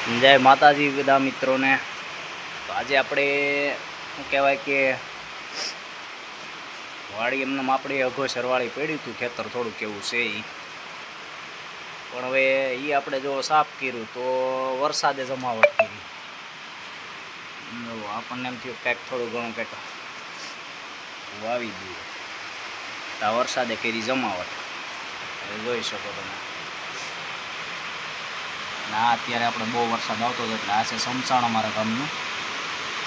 જય માતાજી બધા મિત્રોને। તો આજે આપણે શું કહેવાય કે વાડી એમને આપણે અઘો સરવાળી પડ્યું હતું, ખેતર થોડું કેવું છે એ, પણ હવે એ આપણે જો સાફ કર્યું તો વરસાદે જમાવટ કરી। આપણને એમ થયું કંઈક થોડું ઘણું કંઈક વાવી દઈએ, તો વરસાદે કરી જમાવટ જોઈ શકો તમે। ના અત્યારે આપણે બહુ વરસાદ આવતો હતો એટલે આ છે સમસાણ અમારા ગામનું।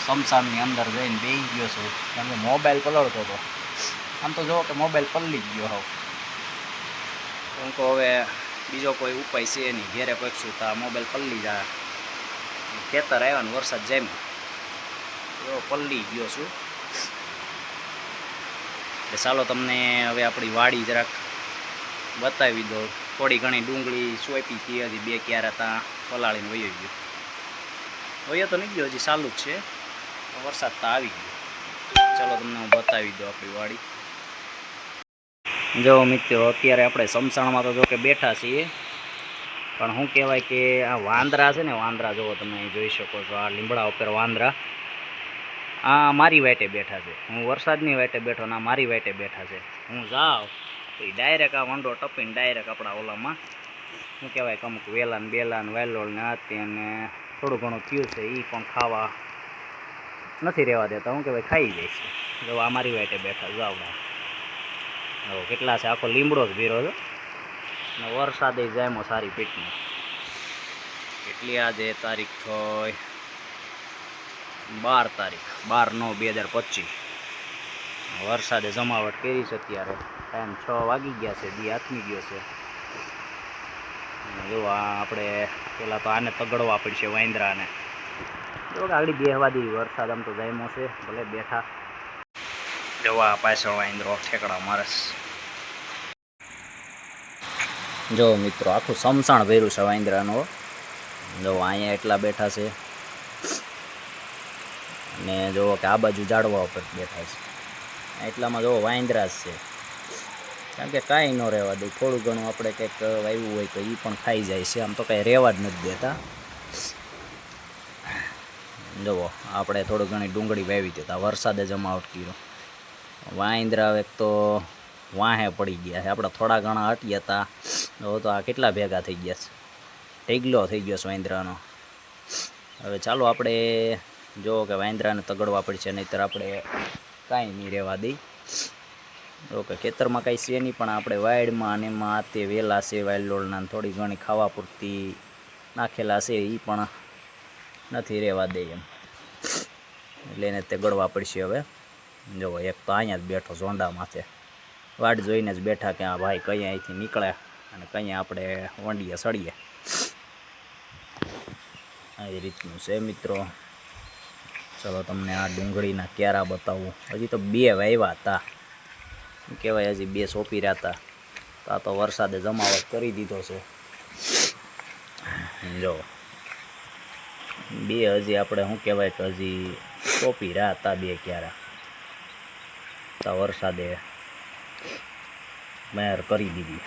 સમસાણની અંદર જઈને બેસી ગયો છું, કારણ કે મોબાઈલ પલળતો હતો। આમ તો જુઓ કે મોબાઈલ પલળી ગયો હોવ, કેમ કે હવે બીજો કોઈ ઉપાય છે નહીં, ઘેરે પકશું તો આ મોબાઈલ પલળી જાય। ખેતર આવ્યા ને વરસાદ જામ્યો તો પલળી ગયો છું। એટલે ચાલો તમને હવે આપણી વાડી જરાક બતાવી દો। થોડી ઘણી ડુંગળી સોંપી હતી, હજી બે ક્યારે ત્યાં પલાળીને વયો ગયો, વયો તો નહીં ગયો, હજી ચાલુ જ છે, વરસાદ તો આવી ગયો। ચાલો તમને હું બતાવી દઉં આપણી વાડી। જો મિત્રો અત્યારે આપણે સમસાણમાં તો જો કે બેઠા છીએ, પણ શું કહેવાય કે આ વાંદરા છે ને, વાંદરા જુઓ તમે જોઈ શકો છો, આ લીમડા ઉપર વાંદરા આ મારી વાટે બેઠા છે। હું વરસાદની વાટે બેઠો ને મારી વાટે બેઠા છે। હું જાઉં તો એ ડાયરેક્ટ આ વંડો ટપીને ડાયરેક્ટ આપણા ઓલામાં શું કહેવાય કે અમુક વેલાને બેલાને વાયલોળને હતી અને થોડું ઘણું થયું છે એ પણ ખાવા નથી રહેવા દેતા, શું કહેવાય ખાઈ જાય છે। જો આ મારી વાટે બેઠા જાવ, હવે કેટલા છે, આખો લીમડો જ ભીરો છે અને વરસાદે જાયમો સારી પીટનો। કેટલી આજે તારીખ થઈ 12 તારીખ 12/9/2025। વરસાદે જમાવટ કરી છે, અત્યારે ટાઈમ 6 વાગી ગયા છે, દી હાથમી ગયો છે। જો આપણે પહેલાં તો આને તગડવા પડશે વાંદરાને, જો આગળ બેહવા દેવી, વરસાદ આમ તો જાયમો છે, ભલે બેઠા। જોવા પાછળ વાંદરો ઠેકડા મારસ। જો મિત્રો આખું સમસાણ ભર્યું છે વાંદરાનો। જો અહીંયા એટલા બેઠા છે અને જુઓ કે આ બાજુ ઝાડવા ઉપર બેઠા છે, એટલામાં જુઓ વાંદરા જ છે, કારણ કે કાંઈ ન રહેવા દે। થોડું ઘણું આપણે કંઈક વાવ્યું હોય તો એ પણ ખાઈ જાય છે, આમ તો કાંઈ રહેવા જ નથી દેતા। જુઓ આપણે થોડી ઘણી ડુંગળી વાવી હતી, આ વરસાદે જમાવટ કર્યો, વાંદરા એક તો વાહે પડી ગયા છે। આપણે થોડા ઘણા હટ્યા હતા તો આ કેટલા ભેગા થઈ ગયા છે, ઢેગલો થઈ ગયો છે વાંદરાનો। હવે ચાલો આપણે જો કે વાંદરાને તગડવા પડશે, નહીંતર આપણે કાંઈ નહીં રહેવા દઈ। ઓકે ખેતરમાં કાંઈ છે નહીં, પણ આપણે વાયડમાં અને એમાં આ તે વેલા છે વાયલોળના થોડી ઘણી ખાવા પૂરતી નાખેલા છે, એ પણ નથી રહેવા દે એમ, એટલે એને તગડવા પડશે। હવે જો એક તો અહીંયા જ બેઠો ઝોંડા માથે, વાટ જોઈને જ બેઠા કે આ ભાઈ કઈ અહીંથી નીકળે અને કંઈ આપણે વંડીએ સળીએ, આવી રીતનું છે મિત્રો। ચલો તમને આ ડુંગળીના ક્યારા બતાવું। હજી તો 2 વાવ્યા હતા, શું કહેવાય હજી 2 સોંપી રહ્યા હતા, તો આ તો વરસાદે જમાવટ કરી દીધો છે। જો 2 હજી આપણે શું કહેવાય કે હજી સોંપી રહ્યા હતા, 2 ક્યારા, તો વરસાદે મહેર કરી દીધી,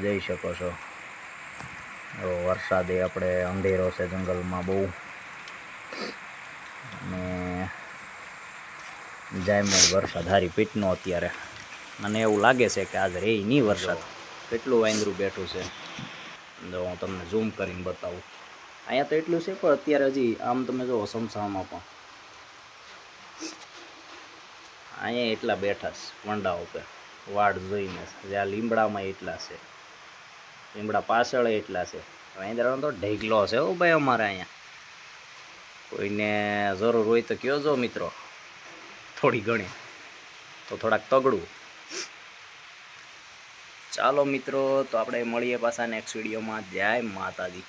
જોઈ શકો છો। વરસાદે આપણે અંધેરો છે જંગલમાં બહુ, અને જાયમાં વરસાદ હારી પીટનો અત્યારે, મને એવું લાગે છે કે આજ રે નહીં વરસાદ। કેટલું વાંદરું બેઠું છે, જો હું તમને ઝૂમ કરીને બતાવું। અહીંયા તો એટલું છે, પણ અત્યારે હજી આમ તમે જુઓ સમસાણમાં પણ અહીંયા એટલા બેઠા છે વંડા ઉપર, વાડ જોઈને જ આ લીમડામાં એટલા છે, લીમડા પાછળ એટલા છે। વાંદરાનો તો ઢેગલો છે હો ભાઈ અમારે અહીંયા, કોઈને જરૂર હોય તો કહેજો મિત્રો, થોડી ઘણી તો થોડાક તગડું। ચાલો મિત્રો, તો આપણે મળીએ પાછા નેક્સ્ટ વિડીયોમાં। જય માતાજી।